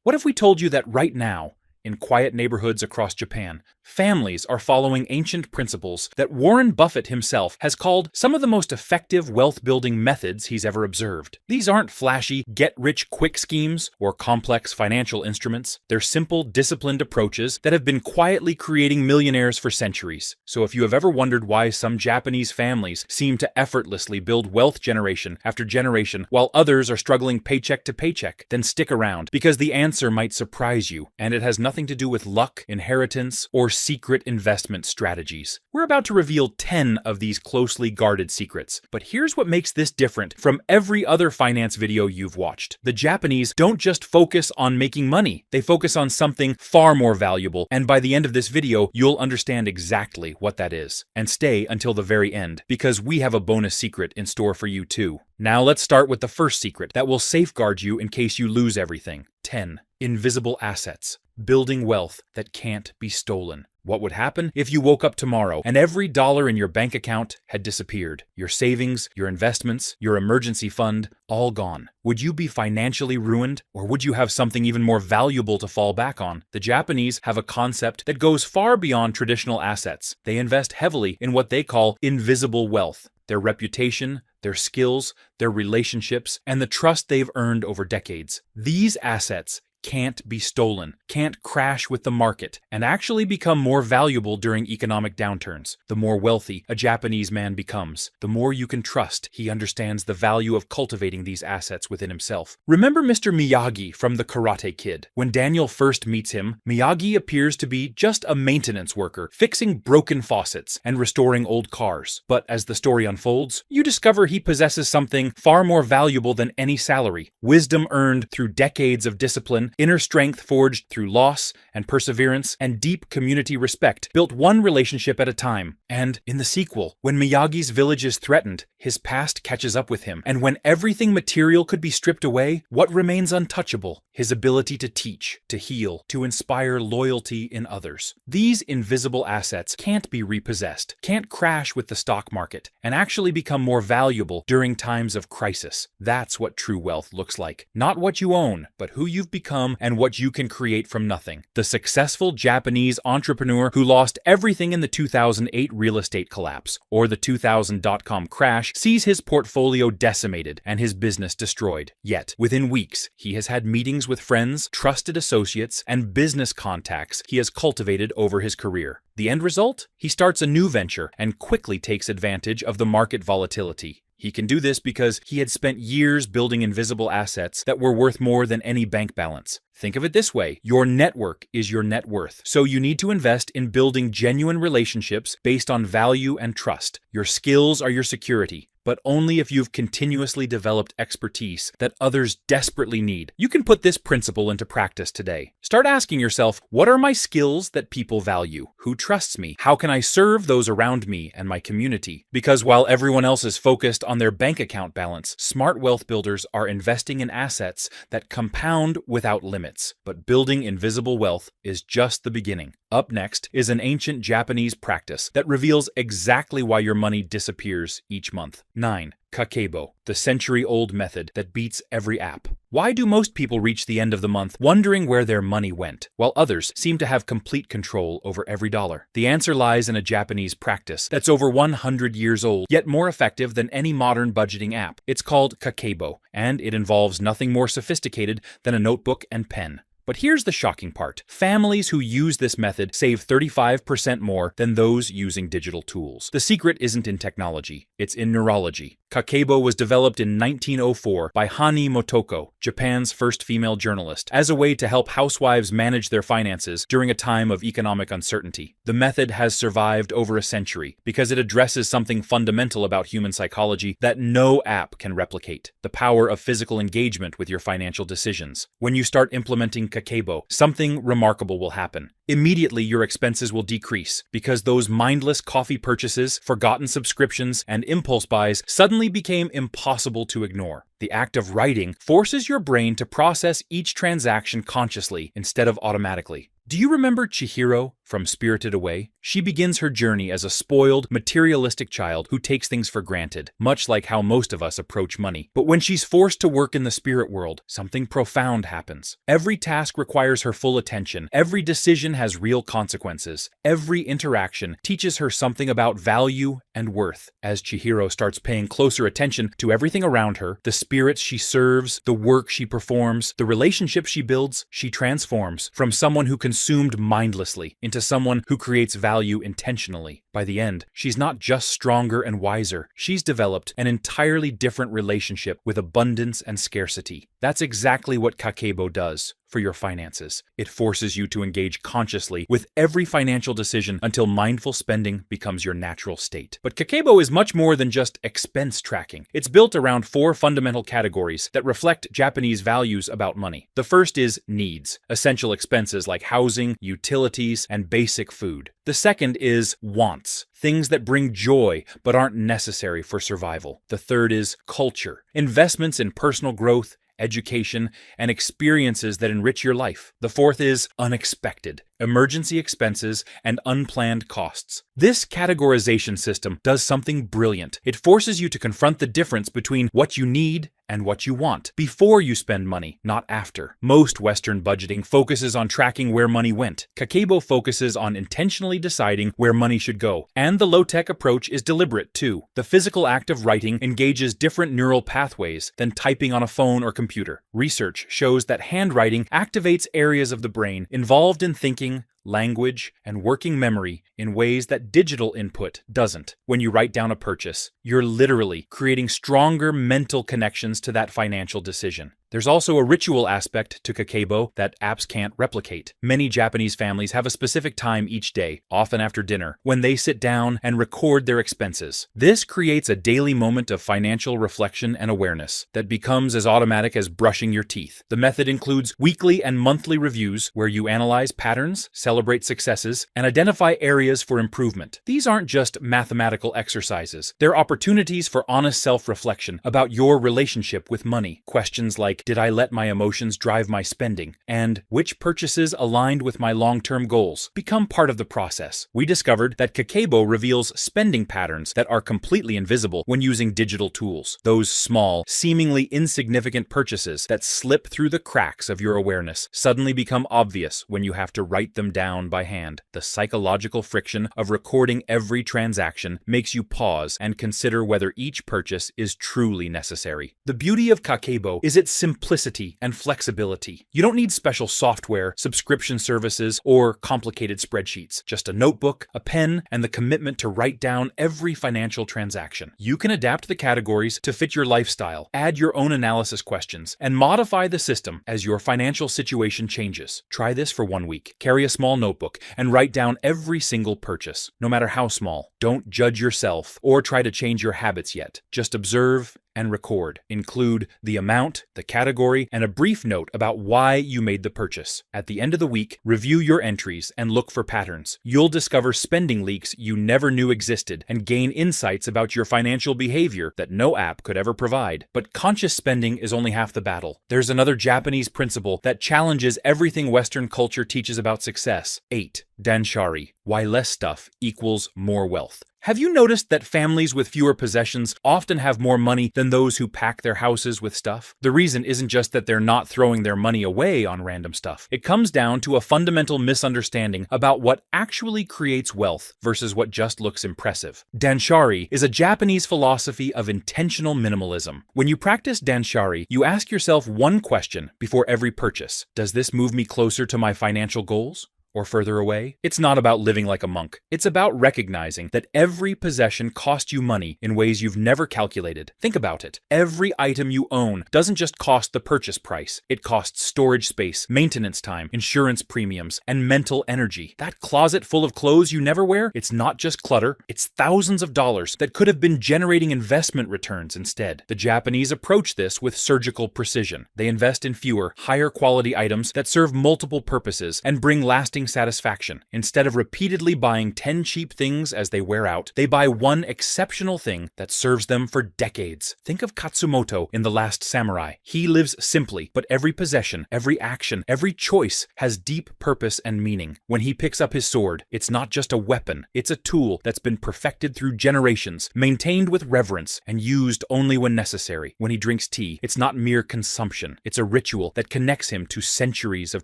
What if we told you that right now, in quiet neighborhoods across Japan, families are following ancient principles that Warren Buffett himself has called some of the most effective wealth-building methods he's ever observed. These aren't flashy, get-rich-quick schemes or complex financial instruments. They're simple, disciplined approaches that have been quietly creating millionaires for centuries. So if you have ever wondered why some Japanese families seem to effortlessly build wealth generation after generation while others are struggling paycheck to paycheck, then stick around, because the answer might surprise you, and it has nothing to do with luck, inheritance, or secret investment strategies. We're about to reveal 10 of these closely guarded secrets, but here's what makes this different from every other finance video you've watched. The Japanese don't just focus on making money, they focus on something far more valuable, and by the end of this video, you'll understand exactly what that is. And stay until the very end, because we have a bonus secret in store for you too. Now let's start with the first secret that will safeguard you in case you lose everything. 10. Invisible assets. Building wealth that can't be stolen. What would happen if you woke up tomorrow and every dollar in your bank account had disappeared? Your savings, your investments, your emergency fund, all gone. Would you be financially ruined, or would you have something even more valuable to fall back on? The Japanese have a concept that goes far beyond traditional assets. They invest heavily in what they call invisible wealth. Their reputation, their skills, their relationships, and the trust they've earned over decades. These assets can't be stolen, can't crash with the market, and actually become more valuable during economic downturns. The more wealthy a Japanese man becomes, the more you can trust he understands the value of cultivating these assets within himself. Remember Mr. Miyagi from The Karate Kid? When Daniel first meets him, Miyagi appears to be just a maintenance worker, fixing broken faucets and restoring old cars. But as the story unfolds, you discover he possesses something far more valuable than any salary: wisdom earned through decades of discipline, inner strength forged through loss and perseverance, and deep community respect built one relationship at a time. And in the sequel, when Miyagi's village is threatened, his past catches up with him. And when everything material could be stripped away, what remains untouchable? His ability to teach, to heal, to inspire loyalty in others. These invisible assets can't be repossessed, can't crash with the stock market, and actually become more valuable during times of crisis. That's what true wealth looks like. Not what you own, but who you've become and what you can create from nothing. The successful Japanese entrepreneur who lost everything in the 2008 real estate collapse or the 2000 dot-com crash sees his portfolio decimated and his business destroyed. Yet, within weeks, he has had meetings with friends, trusted associates, and business contacts he has cultivated over his career. The end result? He starts a new venture and quickly takes advantage of the market volatility. He can do this because he had spent years building invisible assets that were worth more than any bank balance. Think of it this way: your network is your net worth. So you need to invest in building genuine relationships based on value and trust. Your skills are your security, but only if you've continuously developed expertise that others desperately need. You can put this principle into practice today. Start asking yourself, what are my skills that people value? Who trusts me? How can I serve those around me and my community? Because while everyone else is focused on their bank account balance, smart wealth builders are investing in assets that compound without limits. But building invisible wealth is just the beginning. Up next is an ancient Japanese practice that reveals exactly why your money disappears each month. 9. Kakebo, the century-old method that beats every app. Why do most people reach the end of the month wondering where their money went, while others seem to have complete control over every dollar? The answer lies in a Japanese practice that's over 100 years old, yet more effective than any modern budgeting app. It's called Kakebo, and it involves nothing more sophisticated than a notebook and pen. But here's the shocking part. Families who use this method save 35% more than those using digital tools. The secret isn't in technology, it's in neurology. Kakebo was developed in 1904 by Hani Motoko, Japan's first female journalist, as a way to help housewives manage their finances during a time of economic uncertainty. The method has survived over a century because it addresses something fundamental about human psychology that no app can replicate: the power of physical engagement with your financial decisions. When you start implementing Kakebo, something remarkable will happen. Immediately, your expenses will decrease because those mindless coffee purchases, forgotten subscriptions, and impulse buys suddenly became impossible to ignore. The act of writing forces your brain to process each transaction consciously instead of automatically. Do you remember Chihiro from Spirited Away. She begins her journey as a spoiled, materialistic child who takes things for granted, much like how most of us approach money. But when she's forced to work in the spirit world, something profound happens. Every task requires her full attention. Every decision has real consequences. Every interaction teaches her something about value and worth. As Chihiro starts paying closer attention to everything around her, the spirits she serves, the work she performs, the relationships she builds, she transforms from someone who consumed mindlessly into someone who creates value intentionally. By the end, she's not just stronger and wiser, she's developed an entirely different relationship with abundance and scarcity. That's exactly what Kakebo does for your finances. It forces you to engage consciously with every financial decision until mindful spending becomes your natural state. But Kakebo is much more than just expense tracking. It's built around 4 fundamental categories that reflect Japanese values about money. The first is needs, essential expenses like housing, utilities, and basic food. The second is wants, things that bring joy but aren't necessary for survival. The third is culture, investments in personal growth, education, and experiences that enrich your life. The fourth is unexpected, emergency expenses, and unplanned costs. This categorization system does something brilliant. It forces you to confront the difference between what you need and what you want before you spend money, not after. Most Western budgeting focuses on tracking where money went. Kakebo focuses on intentionally deciding where money should go, and the low-tech approach is deliberate too. The physical act of writing engages different neural pathways than typing on a phone or computer. Research shows that handwriting activates areas of the brain involved in thinking, language, and working memory in ways that digital input doesn't. When you write down a purchase, you're literally creating stronger mental connections to that financial decision. There's also a ritual aspect to Kakebo that apps can't replicate. Many Japanese families have a specific time each day, often after dinner, when they sit down and record their expenses. This creates a daily moment of financial reflection and awareness that becomes as automatic as brushing your teeth. The method includes weekly and monthly reviews where you analyze patterns, celebrate successes, and identify areas for improvement. These aren't just mathematical exercises. They're opportunities for honest self-reflection about your relationship with money. Questions like, did I let my emotions drive my spending? And which purchases aligned with my long-term goals? Become part of the process. We discovered that Kakebo reveals spending patterns that are completely invisible when using digital tools. Those small, seemingly insignificant purchases that slip through the cracks of your awareness suddenly become obvious when you have to write them down by hand. The psychological friction of recording every transaction makes you pause and consider whether each purchase is truly necessary. The beauty of Kakebo is its simplicity and flexibility. You don't need special software, subscription services, or complicated spreadsheets. Just a notebook, a pen, and the commitment to write down every financial transaction. You can adapt the categories to fit your lifestyle, add your own analysis questions, and modify the system as your financial situation changes. Try this for 1 week. Carry a small notebook and write down every single purchase, no matter how small. Don't judge yourself or try to change your habits yet. Just observe and record. Include the amount, the category, and a brief note about why you made the purchase. At the end of the week, review your entries and look for patterns. You'll discover spending leaks you never knew existed and gain insights about your financial behavior that no app could ever provide. But conscious spending is only half the battle. There's another Japanese principle that challenges everything Western culture teaches about success. 8. Danshari. Why less stuff equals more wealth. Have you noticed that families with fewer possessions often have more money than those who pack their houses with stuff? The reason isn't just that they're not throwing their money away on random stuff. It comes down to a fundamental misunderstanding about what actually creates wealth versus what just looks impressive. Danshari is a Japanese philosophy of intentional minimalism. When you practice Danshari, you ask yourself one question before every purchase. Does this move me closer to my financial goals? Or further away? It's not about living like a monk. It's about recognizing that every possession costs you money in ways you've never calculated. Think about it. Every item you own doesn't just cost the purchase price. It costs storage space, maintenance time, insurance premiums, and mental energy. That closet full of clothes you never wear, it's not just clutter. It's thousands of dollars that could have been generating investment returns instead. The Japanese approach this with surgical precision. They invest in fewer, higher quality items that serve multiple purposes and bring lasting lasting satisfaction. Instead of repeatedly buying 10 cheap things as they wear out, they buy one exceptional thing that serves them for decades. Think of Katsumoto in The Last Samurai. He lives simply, but every possession, every action, every choice has deep purpose and meaning. When he picks up his sword, it's not just a weapon, it's a tool that's been perfected through generations, maintained with reverence, and used only when necessary. When he drinks tea, it's not mere consumption, it's a ritual that connects him to centuries of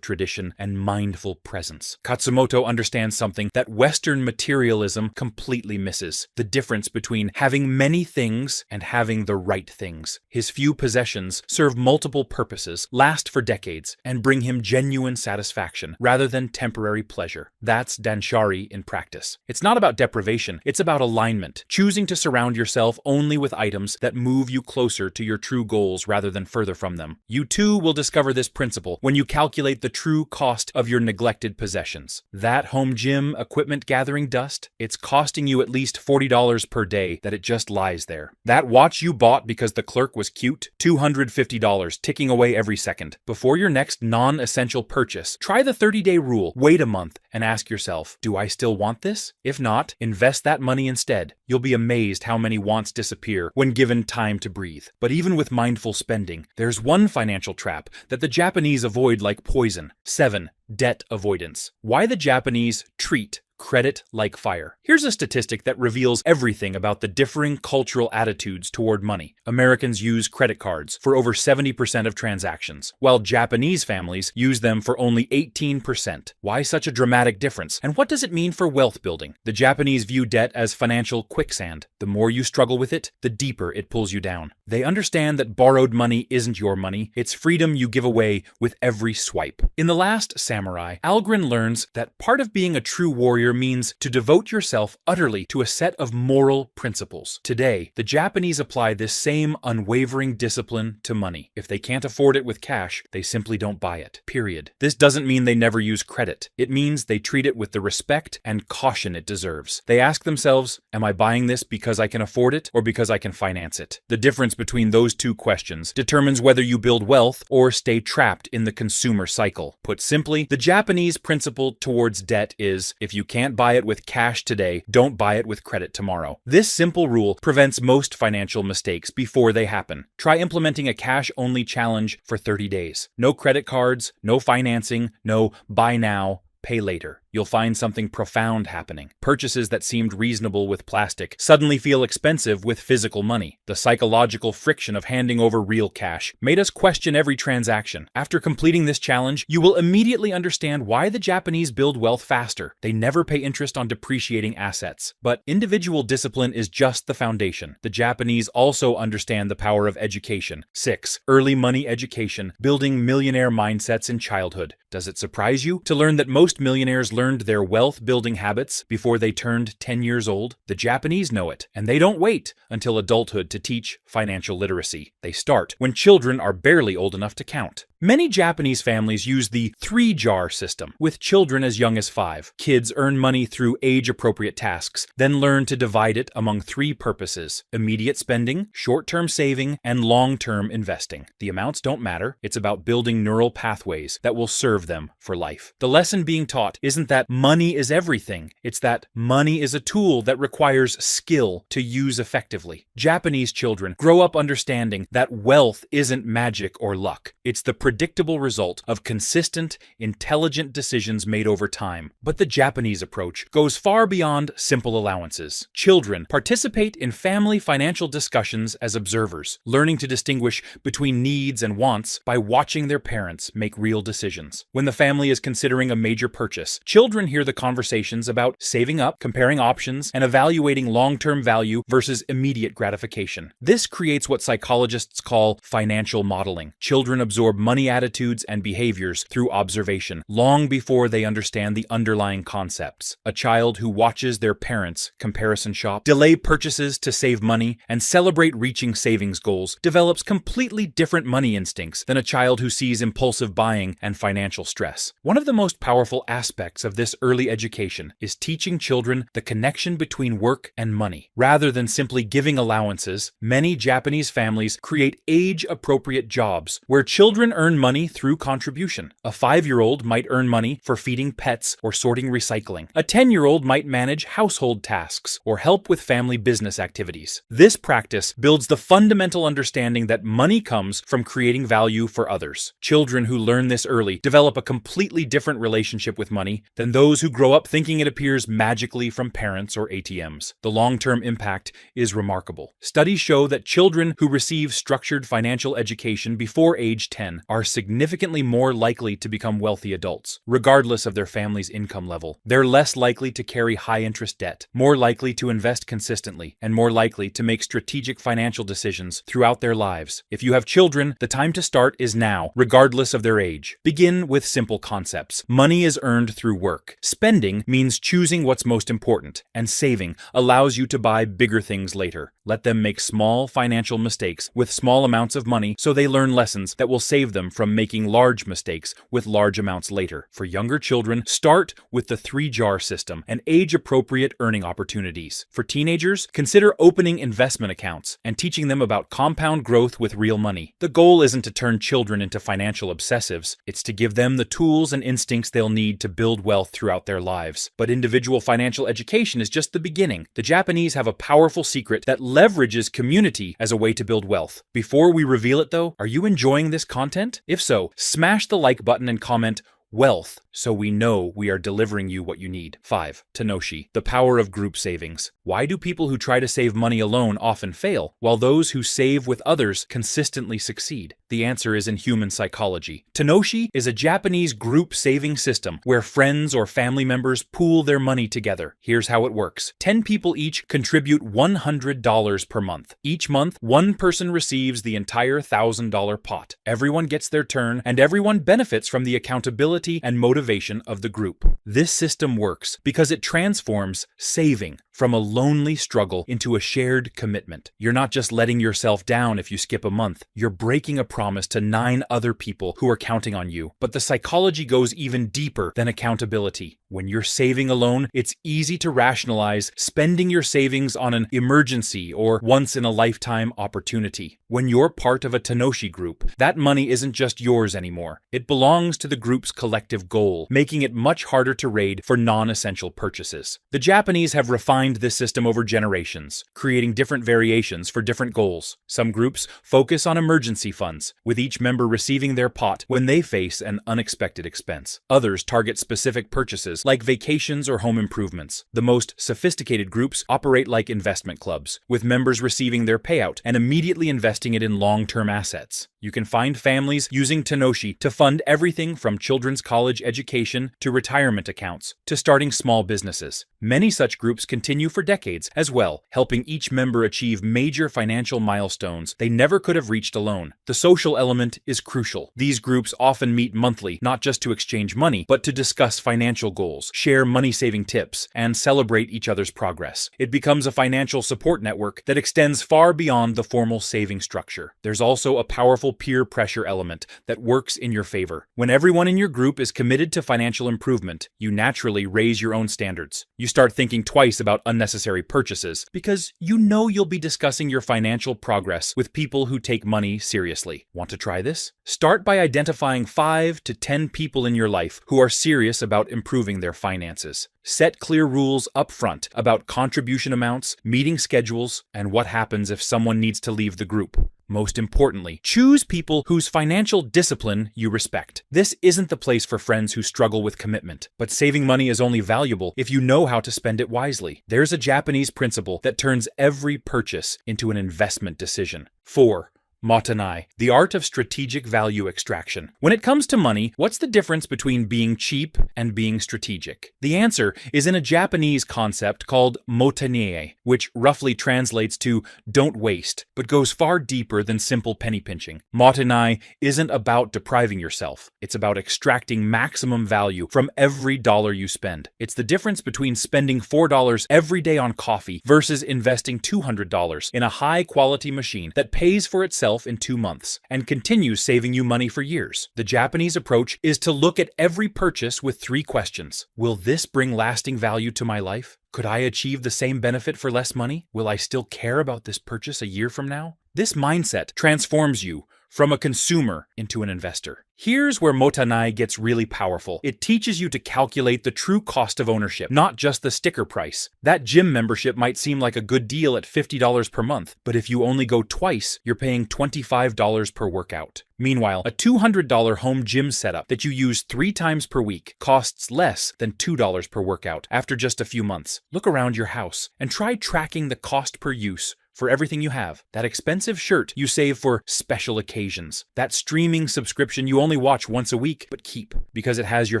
tradition and mindful presence. Katsumoto understands something that Western materialism completely misses: the difference between having many things and having the right things. His few possessions serve multiple purposes, last for decades, and bring him genuine satisfaction rather than temporary pleasure. That's Danshari in practice. It's not about deprivation, it's about alignment, choosing to surround yourself only with items that move you closer to your true goals rather than further from them. You too will discover this principle when you calculate the true cost of your neglected possessions. That home gym equipment gathering dust, it's costing you at least $40 per day that it just lies there. That watch you bought because the clerk was cute, $250 ticking away every second. Before your next non-essential purchase, try the 30-day rule. Wait a month and ask yourself, do I still want this? If not, invest that money instead. You'll be amazed how many wants disappear when given time to breathe. But even with mindful spending, there's one financial trap that the Japanese avoid like poison. 7. Debt avoidance. Why the Japanese treat credit like fire. Here's a statistic that reveals everything about the differing cultural attitudes toward money. Americans use credit cards for over 70% of transactions, while Japanese families use them for only 18%. Why such a dramatic difference? And what does it mean for wealth building? The Japanese view debt as financial quicksand. The more you struggle with it, the deeper it pulls you down. They understand that borrowed money isn't your money, it's freedom you give away with every swipe. In The Last Samurai, Algren learns that part of being a true warrior means to devote yourself utterly to a set of moral principles. Today, the Japanese apply this same unwavering discipline to money. If they can't afford it with cash, they simply don't buy it. Period. This doesn't mean they never use credit. It means they treat it with the respect and caution it deserves. They ask themselves, am I buying this because I can afford it or because I can finance it? The difference between those two questions determines whether you build wealth or stay trapped in the consumer cycle. Put simply, the Japanese principle towards debt is, if you can't buy it with cash today, don't buy it with credit tomorrow. This simple rule prevents most financial mistakes before they happen. Try implementing a cash-only challenge for 30 days. No credit cards, no financing, no buy now, pay later. You'll find something profound happening. Purchases that seemed reasonable with plastic suddenly feel expensive with physical money. The psychological friction of handing over real cash made us question every transaction. After completing this challenge, you will immediately understand why the Japanese build wealth faster. They never pay interest on depreciating assets. But individual discipline is just the foundation. The Japanese also understand the power of education. 6. Early money education, building millionaire mindsets in childhood. Does it surprise you to learn that most millionaires learned their wealth-building habits before they turned 10 years old? The Japanese know it, and they don't wait until adulthood to teach financial literacy. They start when children are barely old enough to count. Many Japanese families use the 3-jar system, with children as young as 5. Kids earn money through age-appropriate tasks, then learn to divide it among 3 purposes: immediate spending, short-term saving, and long-term investing. The amounts don't matter. It's about building neural pathways that will serve them for life. The lesson being taught isn't that money is everything. It's that money is a tool that requires skill to use effectively. Japanese children grow up understanding that wealth isn't magic or luck. It's the predictable result of consistent, intelligent decisions made over time. But the Japanese approach goes far beyond simple allowances. Children participate in family financial discussions as observers, learning to distinguish between needs and wants by watching their parents make real decisions. When the family is considering a major purchase, children hear the conversations about saving up, comparing options, and evaluating long-term value versus immediate gratification. This creates what psychologists call financial modeling. Children absorb money attitudes and behaviors through observation, long before they understand the underlying concepts. A child who watches their parents comparison shop, delay purchases to save money, and celebrate reaching savings goals develops completely different money instincts than a child who sees impulsive buying and financial stress. One of the most powerful aspects of this early education is teaching children the connection between work and money. Rather than simply giving allowances, many Japanese families create age-appropriate jobs where children earn earn money through contribution. A 5-year-old might earn money for feeding pets or sorting recycling. A 10-year-old might manage household tasks or help with family business activities. This practice builds the fundamental understanding that money comes from creating value for others. Children who learn this early develop a completely different relationship with money than those who grow up thinking it appears magically from parents or ATMs. The long-term impact is remarkable. Studies show that children who receive structured financial education before age 10 are significantly more likely to become wealthy adults, regardless of their family's income level. They're less likely to carry high-interest debt, more likely to invest consistently, and more likely to make strategic financial decisions throughout their lives. If you have children, the time to start is now, regardless of their age. Begin with simple concepts. Money is earned through work. Spending means choosing what's most important, and saving allows you to buy bigger things later. Let them make small financial mistakes with small amounts of money so they learn lessons that will save them from making large mistakes with large amounts later. For younger children, start with the 3-jar system and age-appropriate earning opportunities. For teenagers, consider opening investment accounts and teaching them about compound growth with real money. The goal isn't to turn children into financial obsessives, it's to give them the tools and instincts they'll need to build wealth throughout their lives. But individual financial education is just the beginning. The Japanese have a powerful secret that leverages community as a way to build wealth. Before we reveal it though, are you enjoying this content? If so, smash the like button and comment wealth so we know we are delivering you what you need. 5. Tenoshi, the power of group savings. Why do people who try to save money alone often fail, while those who save with others consistently succeed? The answer is in human psychology. Tenoshi is a Japanese group saving system where friends or family members pool their money together. Here's how it works. 10 people each contribute $100 per month. Each month, one person receives the entire $1,000 pot. Everyone gets their turn, and everyone benefits from the accountability and motivation of the group. This system works because it transforms saving from a lonely struggle into a shared commitment. You're not just letting yourself down if you skip a month. You're breaking a promise to 9 other people who are counting on you. But the psychology goes even deeper than accountability. When you're saving alone, it's easy to rationalize spending your savings on an emergency or once-in-a-lifetime opportunity. When you're part of a Tenoshi group, that money isn't just yours anymore. It belongs to the group's collective goal, making it much harder to raid for non-essential purchases. The Japanese have refined this system over generations, creating different variations for different goals. Some groups focus on emergency funds, with each member receiving their pot when they face an unexpected expense. Others target specific purchases like vacations or home improvements. The most sophisticated groups operate like investment clubs, with members receiving their payout and immediately investing it in long-term assets. You can find families using Tenoshi to fund everything from children's college education to retirement accounts to starting small businesses. Many such groups continue for decades as well, helping each member achieve major financial milestones they never could have reached alone. The social element is crucial. These groups often meet monthly, not just to exchange money, but to discuss financial goals, share money-saving tips, and celebrate each other's progress. It becomes a financial support network that extends far beyond the formal saving structure. There's also a powerful peer pressure element that works in your favor. When everyone in your group is committed to financial improvement, you naturally raise your own standards. You start thinking twice about unnecessary purchases because you know you'll be discussing your financial progress with people who take money seriously. Want to try this? Start by identifying 5 to 10 people in your life who are serious about improving their finances. Set clear rules up front about contribution amounts, meeting schedules, and what happens if someone needs to leave the group. Most importantly, choose people whose financial discipline you respect. This isn't the place for friends who struggle with commitment, but saving money is only valuable if you know how to spend it wisely. There's a Japanese principle that turns every purchase into an investment decision. 4. Matanai, the art of strategic value extraction. When it comes to money, what's the difference between being cheap and being strategic? The answer is in a Japanese concept called motanai, which roughly translates to don't waste, but goes far deeper than simple penny pinching. Matanai isn't about depriving yourself. It's about extracting maximum value from every dollar you spend. It's the difference between spending $4 every day on coffee versus investing $200 in a high-quality machine that pays for itself in 2 months and continues saving you money for years. The Japanese approach is to look at every purchase with 3 questions. Will this bring lasting value to my life? Could I achieve the same benefit for less money? Will I still care about this purchase a year from now? This mindset transforms you from a consumer into an investor. Here's where Motanai gets really powerful. It teaches you to calculate the true cost of ownership, not just the sticker price. That gym membership might seem like a good deal at $50 per month, but if you only go twice, you're paying $25 per workout. Meanwhile, a $200 home gym setup that you use 3 times per week costs less than $2 per workout after just a few months. Look around your house and try tracking the cost per use for everything you have. That expensive shirt you save for special occasions. That streaming subscription you only watch once a week but keep because it has your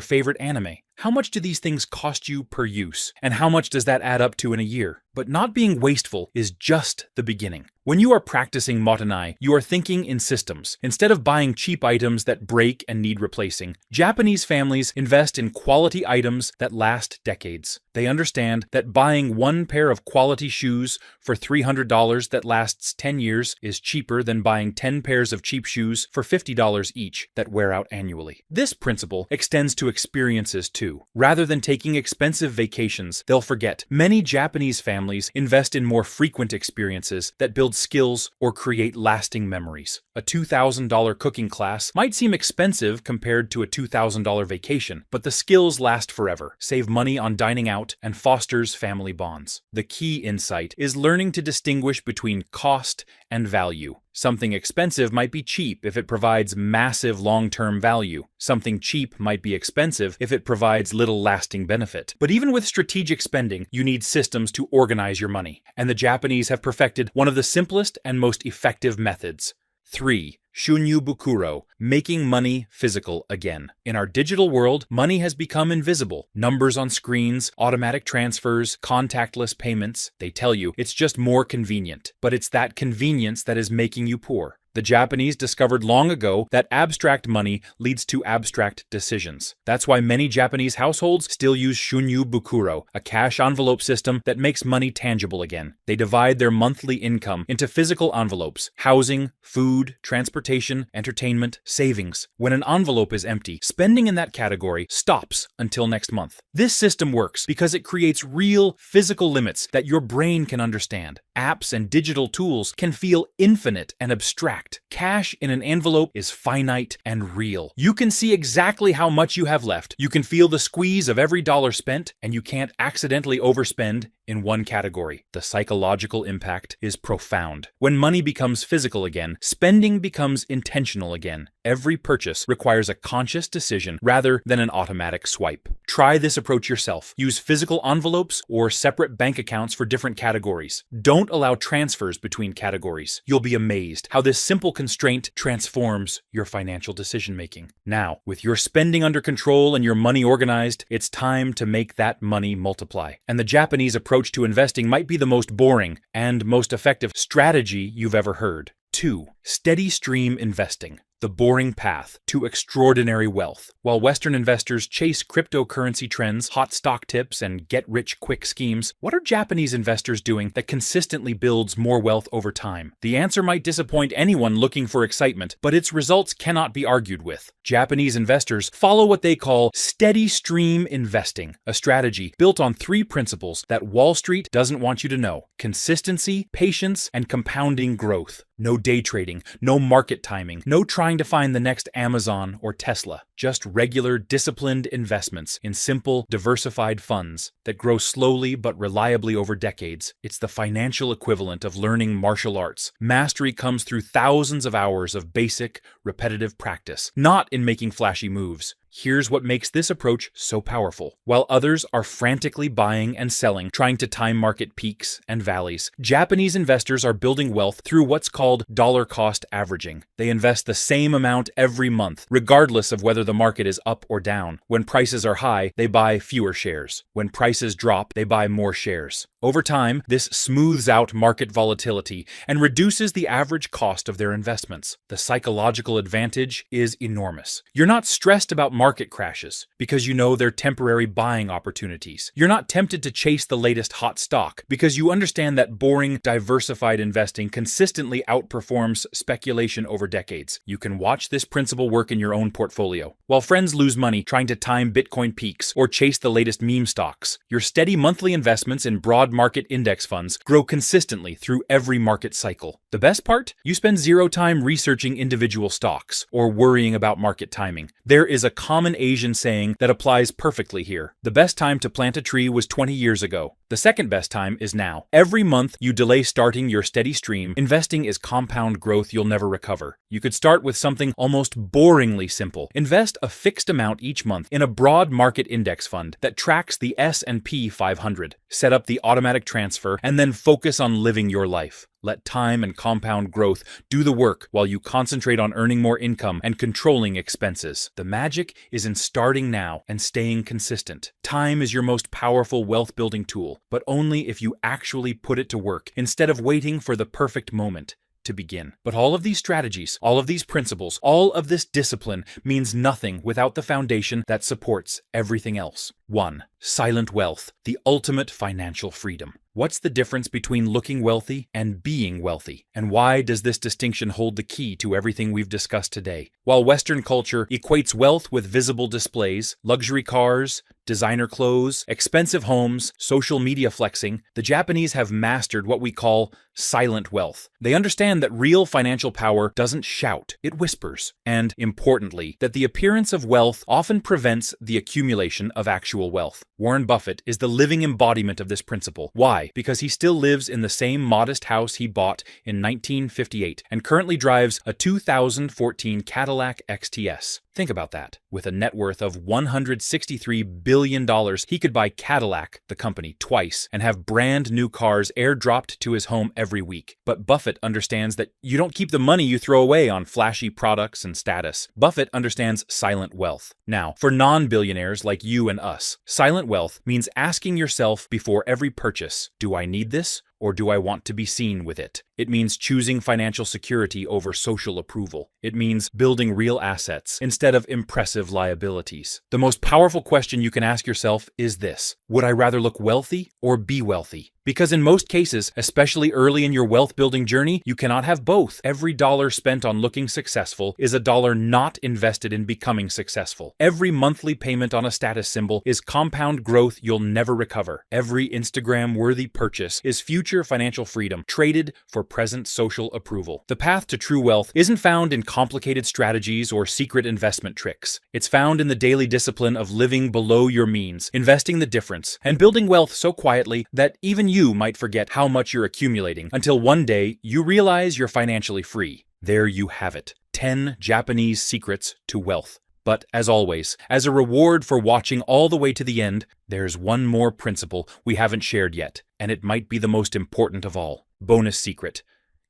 favorite anime. How much do these things cost you per use? And how much does that add up to in a year? But not being wasteful is just the beginning. When you are practicing Motanai, you are thinking in systems. Instead of buying cheap items that break and need replacing, Japanese families invest in quality items that last decades. They understand that buying one pair of quality shoes for $300 that lasts 10 years is cheaper than buying 10 pairs of cheap shoes for $50 each that wear out annually. This principle extends to experiences too. Rather than taking expensive vacations, they'll forget. Many Japanese families invest in more frequent experiences that build skills or create lasting memories. A $2,000 cooking class might seem expensive compared to a $2,000 vacation, but the skills last forever, save money on dining out, and fosters family bonds. The key insight is learning to distinguish between cost and value. Something expensive might be cheap if it provides massive long-term value. Something cheap might be expensive if it provides little lasting benefit. But even with strategic spending, you need systems to organize your money. And the Japanese have perfected one of the simplest and most effective methods. 3. Shunyu Bukuro, making money physical again. In our digital world, money has become invisible. Numbers on screens, automatic transfers, contactless payments. They tell you it's just more convenient. But it's that convenience that is making you poor. The Japanese discovered long ago that abstract money leads to abstract decisions. That's why many Japanese households still use Shunyu Bukuro, a cash envelope system that makes money tangible again. They divide their monthly income into physical envelopes: housing, food, transportation, entertainment, savings. When an envelope is empty, spending in that category stops until next month. This system works because it creates real physical limits that your brain can understand. Apps and digital tools can feel infinite and abstract. Cash in an envelope is finite and real. You can see exactly how much you have left. You can feel the squeeze of every dollar spent, and you can't accidentally overspend in one category. The psychological impact is profound. When money becomes physical again, spending becomes intentional again. Every purchase requires a conscious decision rather than an automatic swipe. Try this approach yourself. Use physical envelopes or separate bank accounts for different categories. Don't allow transfers between categories. You'll be amazed how this simple constraint transforms your financial decision-making. Now, with your spending under control and your money organized, it's time to make that money multiply. And the Japanese approach to investing might be the most boring and most effective strategy you've ever heard. 2. Steady stream investing. The boring path to extraordinary wealth. While Western investors chase cryptocurrency trends, hot stock tips, and get-rich-quick schemes, what are Japanese investors doing that consistently builds more wealth over time? The answer might disappoint anyone looking for excitement, but its results cannot be argued with. Japanese investors follow what they call steady stream investing, a strategy built on 3 principles that Wall Street doesn't want you to know: consistency, patience, and compounding growth. No day trading, no market timing, no trying to find the next Amazon or Tesla. Just regular, disciplined investments in simple, diversified funds that grow slowly but reliably over decades. It's the financial equivalent of learning martial arts. Mastery comes through thousands of hours of basic, repetitive practice, not in making flashy moves. Here's what makes this approach so powerful. While others are frantically buying and selling, trying to time market peaks and valleys, Japanese investors are building wealth through what's called dollar cost averaging. They invest the same amount every month, regardless of whether the market is up or down. When prices are high, they buy fewer shares. When prices drop, they buy more shares. Over time, this smooths out market volatility and reduces the average cost of their investments. The psychological advantage is enormous. You're not stressed about market crashes because you know they're temporary buying opportunities. You're not tempted to chase the latest hot stock because you understand that boring, diversified investing consistently outperforms speculation over decades. You can watch this principle work in your own portfolio. While friends lose money trying to time Bitcoin peaks or chase the latest meme stocks, your steady monthly investments in broad market index funds grow consistently through every market cycle. The best part? You spend zero time researching individual stocks or worrying about market timing. There is a common Asian saying that applies perfectly here. The best time to plant a tree was 20 years ago. The second best time is now. Every month you delay starting your steady stream, investing is compound growth you'll never recover. You could start with something almost boringly simple. Invest a fixed amount each month in a broad market index fund that tracks the S&P 500. Set up the automatic transfer and then focus on living your life. Let time and compound growth do the work while you concentrate on earning more income and controlling expenses. The magic is in starting now and staying consistent. Time is your most powerful wealth-building tool, but only if you actually put it to work instead of waiting for the perfect moment to begin. But all of these strategies, all of these principles, all of this discipline means nothing without the foundation that supports everything else. 1. Silent wealth, the ultimate financial freedom. What's the difference between looking wealthy and being wealthy? And why does this distinction hold the key to everything we've discussed today? While Western culture equates wealth with visible displays, luxury cars, designer clothes, expensive homes, social media flexing, the Japanese have mastered what we call silent wealth. They understand that real financial power doesn't shout, it whispers. And, importantly, that the appearance of wealth often prevents the accumulation of actual wealth. Warren Buffett is the living embodiment of this principle. Why? Because he still lives in the same modest house he bought in 1958 and currently drives a 2014 Cadillac XTS. Think about that. With a net worth of $163 billion, he could buy Cadillac, the company, twice and have brand new cars airdropped to his home every week. But Buffett understands that you don't keep the money you throw away on flashy products and status. Buffett understands silent wealth. Now, for non-billionaires like you and us, silent wealth means asking yourself before every purchase, do I need this? Or do I want to be seen with it? It means choosing financial security over social approval. It means building real assets instead of impressive liabilities. The most powerful question you can ask yourself is this: would I rather look wealthy or be wealthy? Because in most cases, especially early in your wealth-building journey, you cannot have both. Every dollar spent on looking successful is a dollar not invested in becoming successful. Every monthly payment on a status symbol is compound growth you'll never recover. Every Instagram-worthy purchase is future financial freedom traded for present social approval. The path to true wealth isn't found in complicated strategies or secret investment tricks. It's found in the daily discipline of living below your means, investing the difference, and building wealth so quietly that even you might forget how much you're accumulating until one day you realize you're financially free. There you have it. 10 Japanese secrets to wealth. But as always, as a reward for watching all the way to the end, there's one more principle we haven't shared yet, and it might be the most important of all. Bonus secret: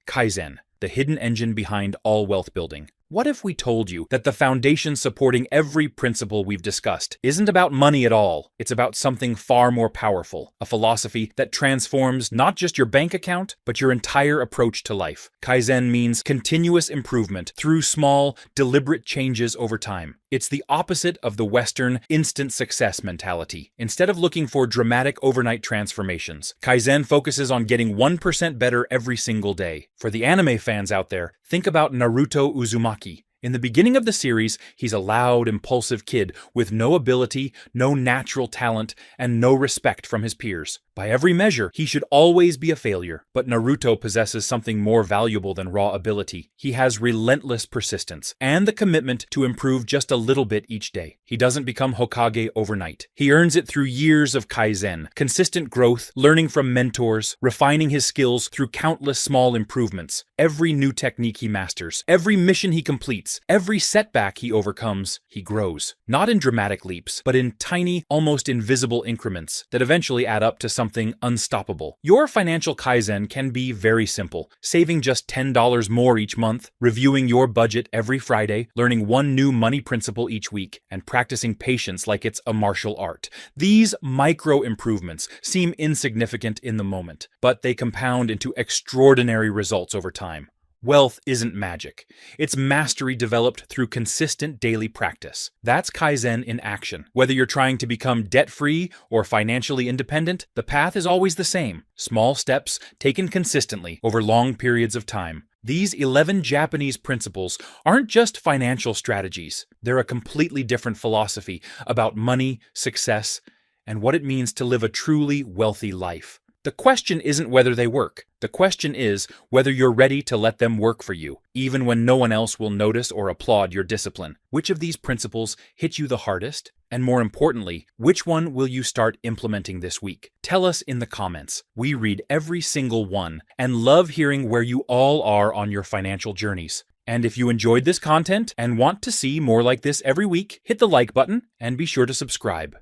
Kaizen, the hidden engine behind all wealth building. What if we told you that the foundation supporting every principle we've discussed isn't about money at all? It's about something far more powerful, a philosophy that transforms not just your bank account, but your entire approach to life. Kaizen means continuous improvement through small, deliberate changes over time. It's the opposite of the Western instant success mentality. Instead of looking for dramatic overnight transformations, Kaizen focuses on getting 1% better every single day. For the anime fans out there, think about Naruto Uzumaki. In the beginning of the series, he's a loud, impulsive kid with no ability, no natural talent, and no respect from his peers. By every measure, he should always be a failure. But Naruto possesses something more valuable than raw ability. He has relentless persistence and the commitment to improve just a little bit each day. He doesn't become Hokage overnight. He earns it through years of Kaizen, consistent growth, learning from mentors, refining his skills through countless small improvements. Every new technique he masters, every mission he completes, every setback he overcomes, he grows. Not in dramatic leaps, but in tiny, almost invisible increments that eventually add up to something unstoppable. Your financial Kaizen can be very simple. Saving just $10 more each month, reviewing your budget every Friday, learning one new money principle each week, and practicing patience like it's a martial art. These micro improvements seem insignificant in the moment, but they compound into extraordinary results over time. Wealth isn't magic. It's mastery developed through consistent daily practice. That's Kaizen in action. Whether you're trying to become debt-free or financially independent, the path is always the same. Small steps taken consistently over long periods of time. These 11 Japanese principles aren't just financial strategies. They're a completely different philosophy about money, success, and what it means to live a truly wealthy life. The question isn't whether they work. The question is whether you're ready to let them work for you, even when no one else will notice or applaud your discipline. Which of these principles hit you the hardest? And more importantly, which one will you start implementing this week? Tell us in the comments. We read every single one and love hearing where you all are on your financial journeys. And if you enjoyed this content and want to see more like this every week, hit the like button and be sure to subscribe.